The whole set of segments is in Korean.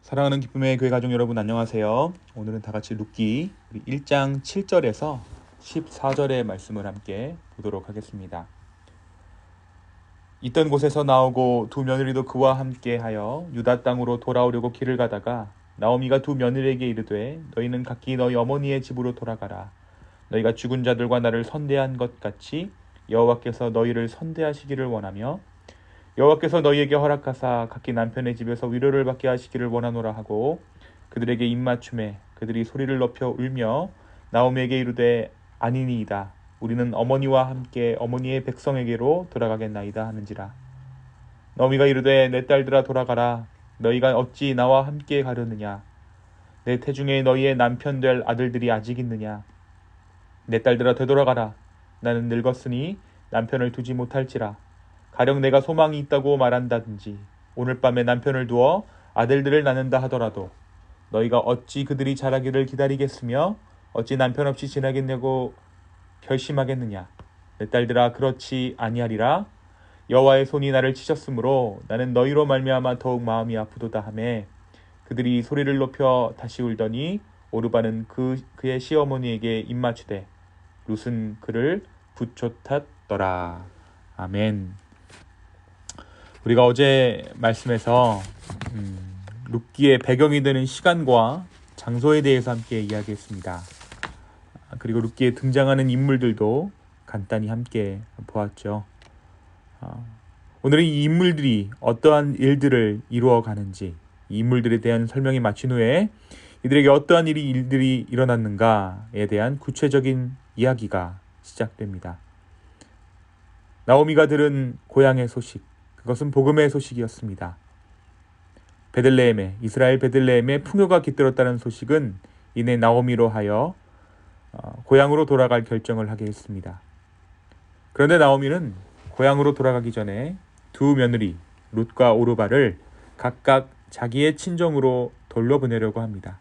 사랑하는 기쁨의 교회 가족 여러분 안녕하세요. 오늘은 다 같이 룻기 1장 7절에서 14절의 말씀을 함께 보도록 하겠습니다. 있던 곳에서 나오고 두 며느리도 그와 함께 하여 유다 땅으로 돌아오려고 길을 가다가 나오미가 두 며느리에게 이르되 너희는 각기 너희 어머니의 집으로 돌아가라. 너희가 죽은 자들과 나를 선대한 것 같이 여호와께서 너희를 선대하시기를 원하며 여호와께서 너희에게 허락하사 각기 남편의 집에서 위로를 받게 하시기를 원하노라 하고 그들에게 입맞춤에 그들이 소리를 높여 울며 나오미에게 이르되 아니니이다. 우리는 어머니와 함께 어머니의 백성에게로 돌아가겠나이다 하는지라. 나오미가 이르되 내 딸들아 돌아가라. 너희가 어찌 나와 함께 가려느냐. 내 태중에 너희의 남편 될 아들들이 아직 있느냐. 내 딸들아 되돌아가라. 나는 늙었으니 남편을 두지 못할지라. 가령 내가 소망이 있다고 말한다든지 오늘 밤에 남편을 두어 아들들을 낳는다 하더라도 너희가 어찌 그들이 자라기를 기다리겠으며 어찌 남편 없이 지내겠냐고 결심하겠느냐. 내 딸들아 그렇지 아니하리라. 여호와의 손이 나를 치셨으므로 나는 너희로 말미암아 더욱 마음이 아프도다 하매 그들이 소리를 높여 다시 울더니 오르바는 그의 시어머니에게 입맞추되 룻은 그를 부ቾ탔더라. 아멘. 우리가 어제 말씀에서 룻기의 배경이 되는 시간과 장소에 대해서 함께 이야기했습니다. 그리고 룻기에 등장하는 인물들도 간단히 함께 보았죠. 오늘은 이 인물들이 어떠한 일들을 이루어 가는지 이 인물들에 대한 설명이 마친 후에 이들에게 어떠한 일들이 일어났는가에 대한 구체적인 이야기가 시작됩니다. 나오미가 들은 고향의 소식, 그것은 복음의 소식이었습니다. 이스라엘 베들레헴에 풍요가 깃들었다는 소식은 이내 나오미로 하여 고향으로 돌아갈 결정을 하게 했습니다. 그런데 나오미는 고향으로 돌아가기 전에 두 며느리 룻과 오르바를 각각 자기의 친정으로 돌려보내려고 합니다.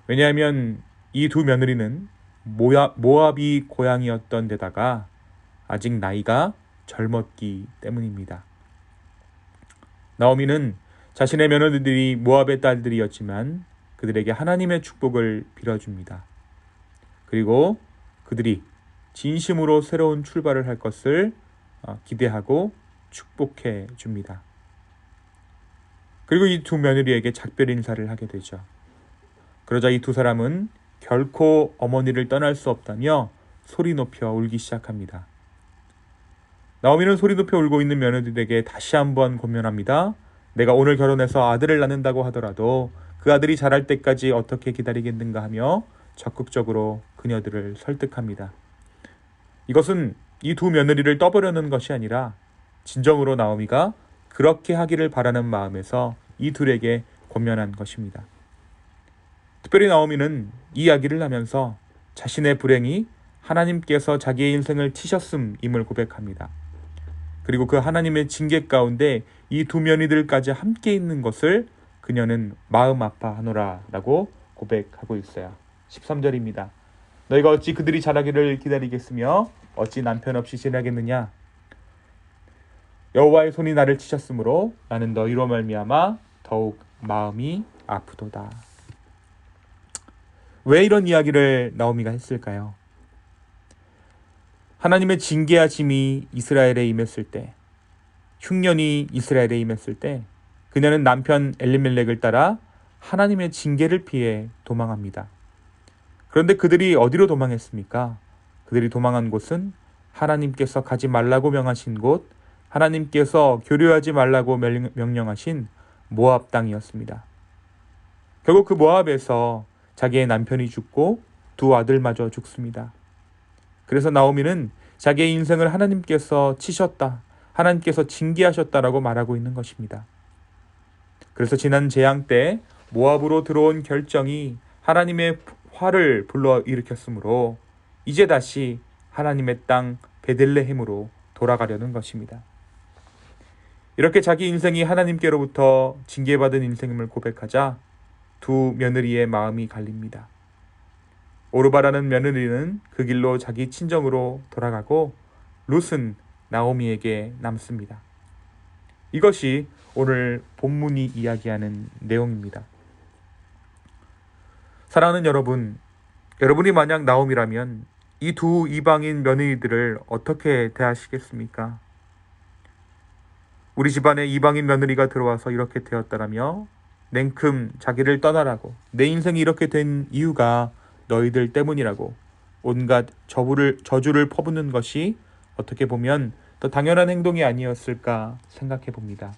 왜냐하면 이 두 며느리는 모압이 고향이었던 데다가 아직 나이가 젊었기 때문입니다. 나오미는 자신의 며느리들이 모압의 딸들이었지만 그들에게 하나님의 축복을 빌어줍니다. 그리고 그들이 진심으로 새로운 출발을 할 것을 기대하고 축복해 줍니다. 그리고 이 두 며느리에게 작별 인사를 하게 되죠. 그러자 이 두 사람은 결코 어머니를 떠날 수 없다며 소리 높여 울기 시작합니다. 나오미는 소리 높여 울고 있는 며느리들에게 다시 한번 권면합니다. 내가 오늘 결혼해서 아들을 낳는다고 하더라도 그 아들이 자랄 때까지 어떻게 기다리겠는가 하며 적극적으로 그녀들을 설득합니다. 이것은 이 두 며느리를 떠보려는 것이 아니라 진정으로 나오미가 그렇게 하기를 바라는 마음에서 이 둘에게 권면한 것입니다. 특별히 나오미는 이 이야기를 하면서 자신의 불행이 하나님께서 자기의 인생을 치셨음임을 고백합니다. 그리고 그 하나님의 징계 가운데 이 두 며느리들까지 함께 있는 것을 그녀는 마음 아파하노라 라고 고백하고 있어요. 13절입니다. 너희가 어찌 그들이 자라기를 기다리겠으며 어찌 남편 없이 지내겠느냐. 여호와의 손이 나를 치셨으므로 나는 너희로 말미암아 더욱 마음이 아프도다. 왜 이런 이야기를 나오미가 했을까요? 하나님의 징계하심이 이스라엘에 임했을 때, 흉년이 이스라엘에 임했을 때 그녀는 남편 엘리멜렉을 따라 하나님의 징계를 피해 도망합니다. 그런데 그들이 어디로 도망했습니까? 그들이 도망한 곳은 하나님께서 가지 말라고 명하신 곳, 하나님께서 교류하지 말라고 명령하신 모압 땅이었습니다. 결국 그 모압에서 자기의 남편이 죽고 두 아들마저 죽습니다. 그래서 나오미는 자기의 인생을 하나님께서 치셨다, 하나님께서 징계하셨다라고 말하고 있는 것입니다. 그래서 지난 재앙 때 모압으로 들어온 결정이 하나님의 화를 불러일으켰으므로 이제 다시 하나님의 땅 베들레헴으로 돌아가려는 것입니다. 이렇게 자기 인생이 하나님께로부터 징계받은 인생임을 고백하자 두 며느리의 마음이 갈립니다. 오르바라는 며느리는 그 길로 자기 친정으로 돌아가고 룻은 나오미에게 남습니다. 이것이 오늘 본문이 이야기하는 내용입니다. 사랑하는 여러분, 여러분이 만약 나옴이라면 이 두 이방인 며느리들을 어떻게 대하시겠습니까? 우리 집안에 이방인 며느리가 들어와서 이렇게 되었다라며 냉큼 자기를 떠나라고, 내 인생이 이렇게 된 이유가 너희들 때문이라고 온갖 저주를 퍼붓는 것이 어떻게 보면 더 당연한 행동이 아니었을까 생각해 봅니다.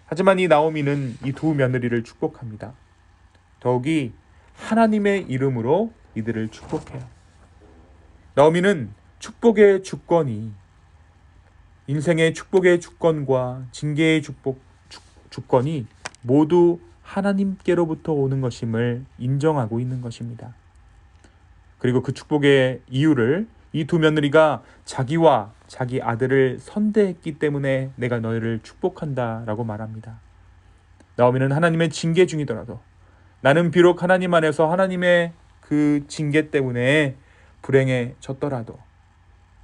하지만 이 나오미는 이 두 며느리를 축복합니다. 더욱이 하나님의 이름으로 이들을 축복해요. 나오미는 축복의 주권이, 인생의 축복의 주권과 징계의 주권이 모두 하나님께로부터 오는 것임을 인정하고 있는 것입니다. 그리고 그 축복의 이유를 이 두 며느리가 자기와 자기 아들을 선대했기 때문에 내가 너희를 축복한다 라고 말합니다. 나오미는 하나님의 징계 중이더라도, 나는 비록 하나님 안에서 하나님의 그 징계 때문에 불행해졌더라도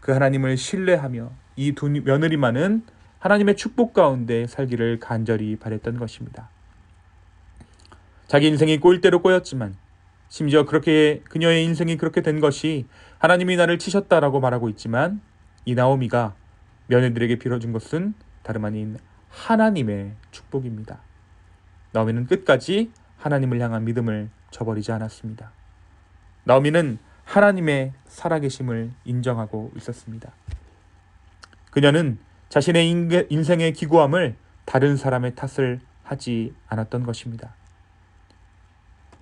그 하나님을 신뢰하며 이 두 며느리만은 하나님의 축복 가운데 살기를 간절히 바랬던 것입니다. 자기 인생이 꼬일 대로 꼬였지만, 심지어 그렇게 그녀의 인생이 그렇게 된 것이 하나님이 나를 치셨다라고 말하고 있지만, 이 나오미가 며느리들에게 빌어준 것은 다름 아닌 하나님의 축복입니다. 나오미는 끝까지 하나님을 향한 믿음을 저버리지 않았습니다. 나오미는 하나님의 살아계심을 인정하고 있었습니다. 그녀는 자신의 인생의 기구함을 다른 사람의 탓을 하지 않았던 것입니다.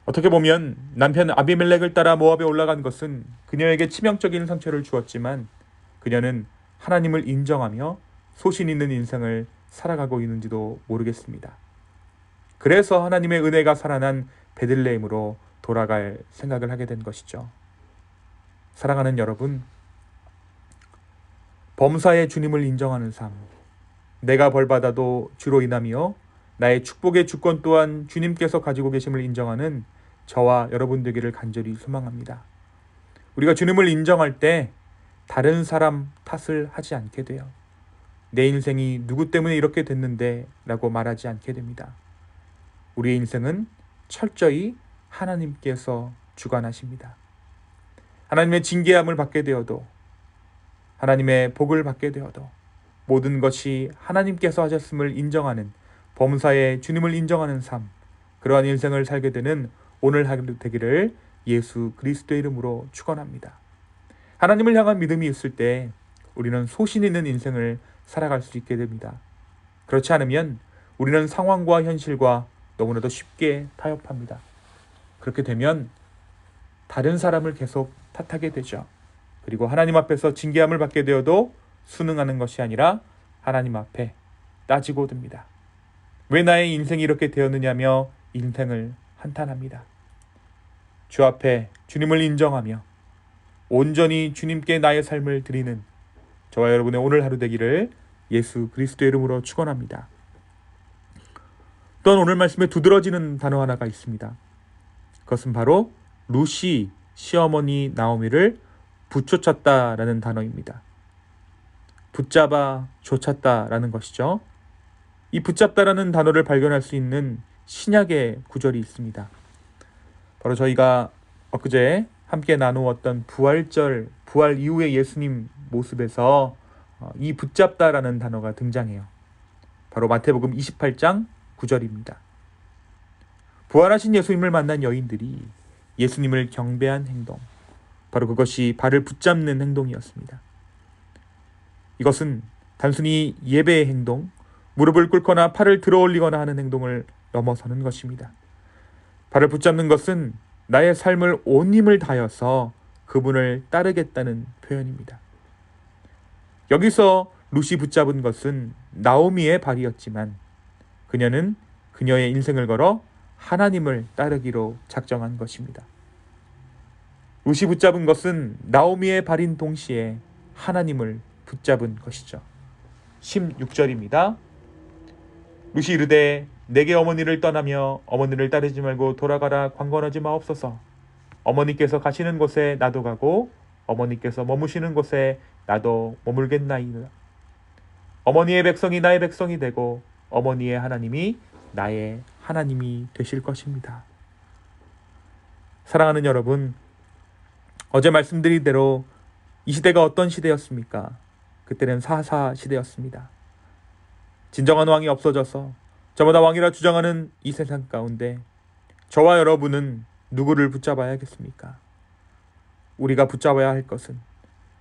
어떻게 보면 남편 아비멜렉을 따라 모압에 올라간 것은 그녀에게 치명적인 상처를 주었지만, 그녀는 하나님을 인정하며 소신 있는 인생을 살아가고 있는지도 모르겠습니다. 그래서 하나님의 은혜가 살아난 베들레헴으로 돌아갈 생각을 하게 된 것이죠. 사랑하는 여러분, 범사의 주님을 인정하는 삶, 내가 벌받아도 주로 인하며 나의 축복의 주권 또한 주님께서 가지고 계심을 인정하는 저와 여러분 되기를 간절히 소망합니다. 우리가 주님을 인정할 때 다른 사람 탓을 하지 않게 돼요. 내 인생이 누구 때문에 이렇게 됐는데 라고 말하지 않게 됩니다. 우리의 인생은 철저히 하나님께서 주관하십니다. 하나님의 징계함을 받게 되어도, 하나님의 복을 받게 되어도 모든 것이 하나님께서 하셨음을 인정하는, 범사에 주님을 인정하는 삶, 그러한 인생을 살게 되는 오늘 하루 되기를 예수 그리스도의 이름으로 축원합니다. 하나님을 향한 믿음이 있을 때 우리는 소신 있는 인생을 살아갈 수 있게 됩니다. 그렇지 않으면 우리는 상황과 현실과 너무나도 쉽게 타협합니다. 그렇게 되면 다른 사람을 계속 탓하게 되죠. 그리고 하나님 앞에서 징계함을 받게 되어도 순응하는 것이 아니라 하나님 앞에 따지고 듭니다. 왜 나의 인생이 이렇게 되었느냐며 인생을 한탄합니다. 주 앞에 주님을 인정하며 온전히 주님께 나의 삶을 드리는 저와 여러분의 오늘 하루 되기를 예수 그리스도의 이름으로 축원합니다. 또한 오늘 말씀에 두드러지는 단어 하나가 있습니다. 그것은 바로 룻이 시어머니 나오미를 붙쫓았다라는 단어입니다. 붙잡아 쫓았다라는 것이죠. 이 붙잡다라는 단어를 발견할 수 있는 신약의 구절이 있습니다. 바로 저희가 엊그제 함께 나누었던 부활절, 부활 이후의 예수님 모습에서 이 붙잡다라는 단어가 등장해요. 바로 마태복음 28장 9절입니다. 부활하신 예수님을 만난 여인들이 예수님을 경배한 행동, 바로 그것이 발을 붙잡는 행동이었습니다. 이것은 단순히 예배의 행동, 무릎을 꿇거나 팔을 들어 올리거나 하는 행동을 넘어서는 것입니다. 발을 붙잡는 것은 나의 삶을 온 힘을 다해서 그분을 따르겠다는 표현입니다. 여기서 룻이 붙잡은 것은 나오미의 발이었지만 그녀는 그녀의 인생을 걸어 하나님을 따르기로 작정한 것입니다. 룻이 붙잡은 것은 나오미의 발인 동시에 하나님을 붙잡은 것이죠. 16절입니다. 룻이 이르되 내게 어머니를 떠나며 어머니를 따르지 말고 돌아가라 강권하지 마옵소서. 어머니께서 가시는 곳에 나도 가고 어머니께서 머무시는 곳에 나도 머물겠나이다. 어머니의 백성이 나의 백성이 되고 어머니의 하나님이 나의 하나님이 되실 것입니다. 사랑하는 여러분, 어제 말씀드린 대로 이 시대가 어떤 시대였습니까? 그때는 사사 시대였습니다. 진정한 왕이 없어져서 저마다 왕이라 주장하는 이 세상 가운데 저와 여러분은 누구를 붙잡아야겠습니까? 우리가 붙잡아야 할 것은,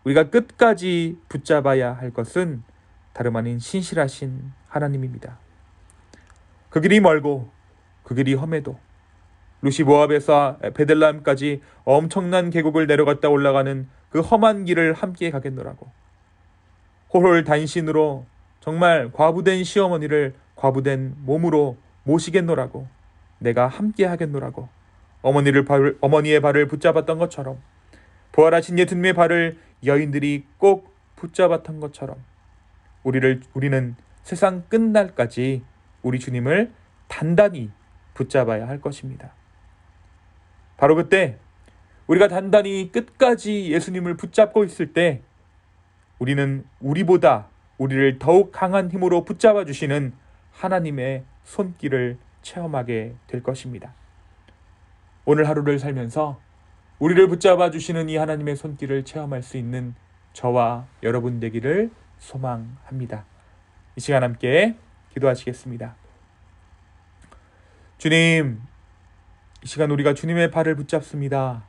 우리가 끝까지 붙잡아야 할 것은 다름 아닌 신실하신 하나님입니다. 그 길이 멀고 그 길이 험해도 루시 모압에서 베들레헴까지 엄청난 계곡을 내려갔다 올라가는 그 험한 길을 함께 가겠노라고, 홀홀 단신으로 정말 과부된 시어머니를 과부된 몸으로 모시겠노라고, 내가 함께 하겠노라고 어머니의 발을 붙잡았던 것처럼, 부활하신 예수님의 발을 여인들이 꼭 붙잡았던 것처럼 우리는 세상 끝날까지 우리 주님을 단단히 붙잡아야 할 것입니다. 바로 그때 우리가 단단히 끝까지 예수님을 붙잡고 있을 때 우리는 우리보다 우리를 더욱 강한 힘으로 붙잡아 주시는 하나님의 손길을 체험하게 될 것입니다. 오늘 하루를 살면서 우리를 붙잡아 주시는 이 하나님의 손길을 체험할 수 있는 저와 여러분 되기를 소망합니다. 이 시간 함께 기도하시겠습니다. 주님, 이 시간 우리가 주님의 발을 붙잡습니다.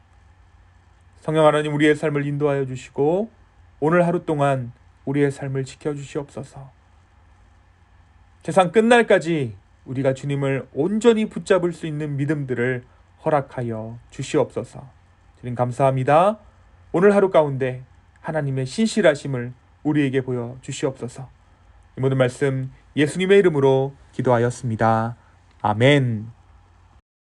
성령 하나님, 우리의 삶을 인도하여 주시고 오늘 하루 동안 우리의 삶을 지켜주시옵소서. 세상 끝날까지 우리가 주님을 온전히 붙잡을 수 있는 믿음들을 허락하여 주시옵소서. 주님 감사합니다. 오늘 하루 가운데 하나님의 신실하심을 우리에게 보여 주시옵소서. 이 모든 말씀 예수님의 이름으로 기도하였습니다. 아멘.